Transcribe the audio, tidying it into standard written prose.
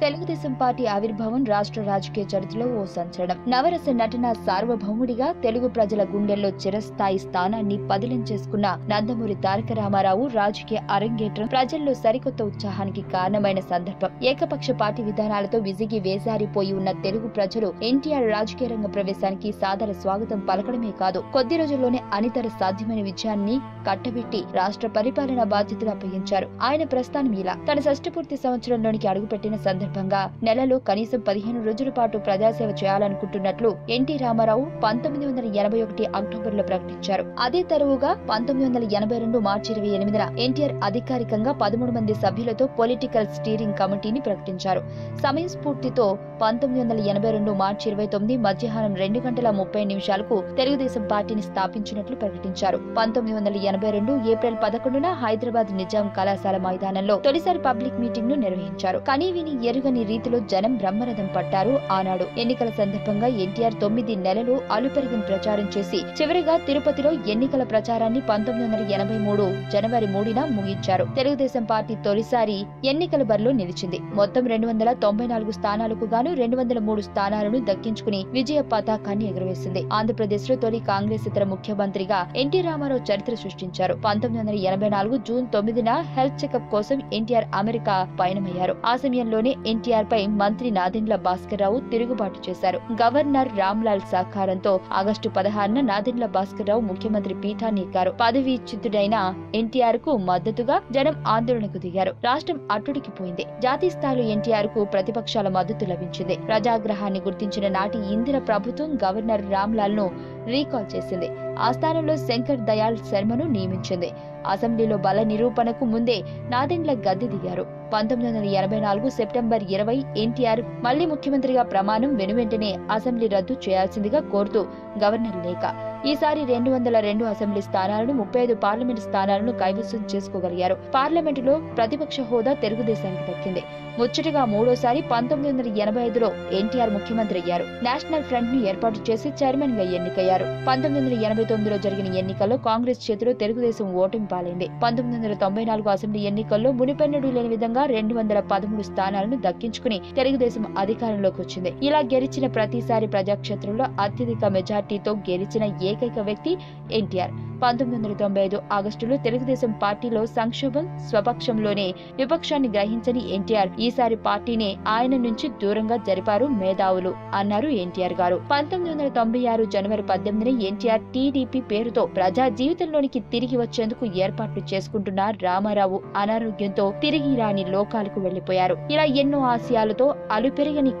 Telugu Desam party ఆవిర్భావం రాష్ట్ర రాజకీయ చరిత్రలో ఓ సంచలనం. నవరస నటన సార్వభౌముడిగా తెలుగు ప్రజల గుండెల్లో చిరస్థాయి స్థానాన్ని పదిలం చేసుకున్న నందమూరి తారక రామారావు రాజకీయ అరంగేట్రం ప్రజల్లో సరికొత్త ఉత్సాహానికి కారణమైన సందర్భం. ఏకపక్ష పార్టీ విధానాలతో విసిగి వేసారిపోయి ఉన్న తెలుగు ప్రజలు ఎన్టీఆర్ రాజకీయ రంగ ప్రవేశానికి సాదర స్వాగతం పలకడమే కాదు, కొద్ది రోజుల్లోనే అనితర సాధ్యమైన విజయాన్ని కట్టబెట్టి రాష్ట్ర పరిపాలనా బాధ్యతలు అప్పగించారు. ఆయన ప్రస్థానం ఇలా. తన షష్ఠపూర్తి సంవత్సరంలోనికి అడుగుపెట్టిన సందర్భంగా నెలలో కనీసం 15 రోజుల పాటు ప్రజాసేవ చేయాలనుకుంటున్నట్లు ఎన్టీ రామారావు 1981 అక్టోబర్లో ప్రకటించారు. అదే తరువుగా 1982 మార్చి 28న ఎన్టీఆర్ అధికారికంగా 13 మంది సభ్యులతో పొలిటికల్ స్టీరింగ్ కమిటీని ప్రకటించారు. సమయ స్ఫూర్తితో 1982 మార్చి 29 మధ్యాహ్నం 2:30 తెలుగుదేశం పార్టీని స్థాపించినట్లు ప్రకటించారు. 1982 ఏప్రిల్ 11న హైదరాబాద్ నిజాం కళాశాల మైదానంలో తొలిసారి పబ్లిక్ మీటింగ్ ను నిర్వహించారు. కనీవిని ఎరుగని రీతిలో జనం బ్రహ్మరథం పట్టారు. ఆనాడు ఎన్నికల సందర్భంగా ఎన్టీఆర్ 9 నెలలు అలుపెరిగిన ప్రచారం చేసి చివరిగా తిరుపతిలో ఎన్నికల ప్రచారాన్ని 1983 జనవరి 3న ముగించారు. తెలుగుదేశం పార్టీ తొలిసారి ఎన్నికల బరిలో నిలిచింది. మొత్తం 294 స్థానాలకు గాను 203 స్థానాలను దక్కించుకుని విజయ పతాకాన్ని ఎగురవేసింది. ఆంధ్రప్రదేశ్ లో తొలి కాంగ్రెస్ ఇతర ముఖ్యమంత్రిగా ఎన్టీ రామారావు చరిత్ర సృష్టించారు. 1984 జూన్ 9న హెల్త్ చెకప్ కోసం ఎన్టీఆర్ అమెరికా పయనమయ్యారు. ఆ సమయంలోనే ఎన్టీఆర్ పై మంత్రి నాదెండ్ల భాస్కర్ రావు తిరుగుబాటు చేశారు. గవర్నర్ రామ్లాల్ సహకారంతో ఆగస్టు 16న నాదెండ్ల భాస్కర్ రావు ముఖ్యమంత్రి పీఠాన్ని ఎక్కారు. పదవీచ్యుతుడైన ఎన్టీఆర్ కు మద్దతుగా జనం ఆందోళనకు దిగారు. రాష్ట్రం అట్టుడికిపోయింది. జాతీయ స్థాయిలో ఎన్టీఆర్ కు ప్రతిపక్షాల మద్దతు లభించింది. ప్రజాగ్రహాన్ని గుర్తించిన నాటి ఇందిర ప్రభుత్వం గవర్నర్ రామ్లాల్ ను రీకాల్ చేసింది. ఆ స్థానంలో శంకర్ దయాళ్ శర్మను నియమించింది. అసెంబ్లీలో బల నిరూపణకు ముందే నాదెండ్ల గద్దె దిగారు. 1984 సెప్టెంబర్ 20 ఎన్టీఆర్ మళ్లీ ముఖ్యమంత్రిగా ప్రమాణం వెనువెంటనే అసెంబ్లీ రద్దు చేయాల్సిందిగా కోరుతూ గవర్నర్ లేఖ. ఈసారి 202 అసెంబ్లీ స్థానాలను 35 పార్లమెంట్ స్థానాలను కైవసం చేసుకోగలిగారు. పార్లమెంటులో ప్రతిపక్ష హోదా తెలుగుదేశానికి దక్కింది. ముచ్చటగా మూడోసారి 1985లో ఎన్టీఆర్ ముఖ్యమంత్రి అయ్యారు. నేషనల్ ఫ్రంట్ ను ఏర్పాటు చేసి చైర్మన్ గా ఎన్నికయ్యారు. 1989లో జరిగిన ఎన్నికల్లో కాంగ్రెస్ చేతిలో తెలుగుదేశం ఓటమి పాలైంది. 1994 అసెంబ్లీ ఎన్నికల్లో మునిపెన్నడూ లేని విధంగా 213 స్థానాలను దక్కించుకుని తెలుగుదేశం అధికారంలోకి వచ్చింది. ఇలా గెలిచిన ప్రతిసారి ప్రజాక్షేత్రంలో అత్యధిక మెజార్టీతో గెలిచిన ఏకైక వ్యక్తి ఎన్టీఆర్. 1995 ఆగస్టులో తెలుగుదేశం పార్టీలో సంక్షోభం స్వపక్షంలోనే విపక్షాన్ని గ్రహించని ఎన్టీఆర్ ఈసారి పార్టీని ఆయన నుంచి దూరంగా జరిపారు మేధావులు అన్నారు ఎన్టీఆర్ గారు. 1996 జనవరి 18న ఎన్టీఆర్ టీడీపీ పేరుతో ప్రజా జీవితంలోనికి తిరిగి వచ్చేందుకు ఏర్పాట్లు చేసుకుంటున్న రామారావు అనారోగ్యంతో తిరిగి రాని లోకాలకు వెళ్లిపోయారు. ఇలా ఎన్నో ఆశయాలతో అలుపెరగని